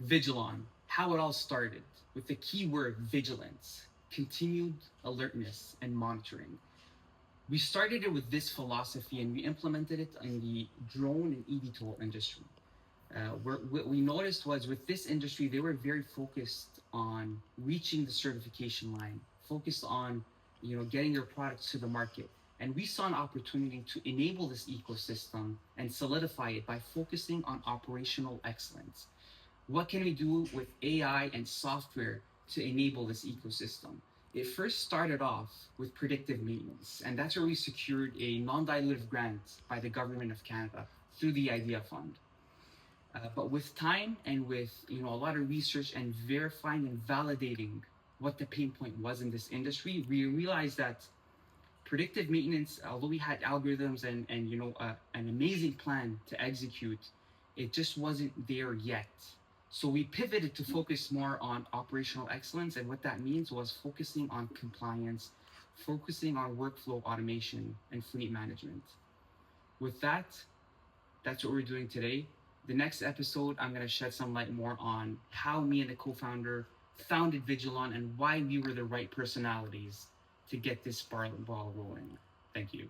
VIGELON, how it all started, with the keyword vigilance, continued alertness, and monitoring. We started it with this philosophy and we implemented it in the drone and eVTOL industry. What we noticed was with this industry, they were very focused on reaching the certification line, focused on getting their products to the market. And we saw an opportunity to enable this ecosystem and solidify it by focusing on operational excellence. What can we do with AI and software to enable this ecosystem? It first started off with predictive maintenance, and that's where we secured a non-dilutive grant by the government of Canada through the Idea Fund. But with time and with a lot of research and verifying and validating what the pain point was in this industry, we realized that predictive maintenance, although we had algorithms and an amazing plan to execute, it just wasn't there yet. So we pivoted to focus more on operational excellence, and what that means was focusing on compliance, focusing on workflow automation and fleet management. With that, that's what we're doing today. The next episode, I'm going to shed some light more on how me and the co-founder founded VIGELON and why we were the right personalities to get this ball rolling. Thank you.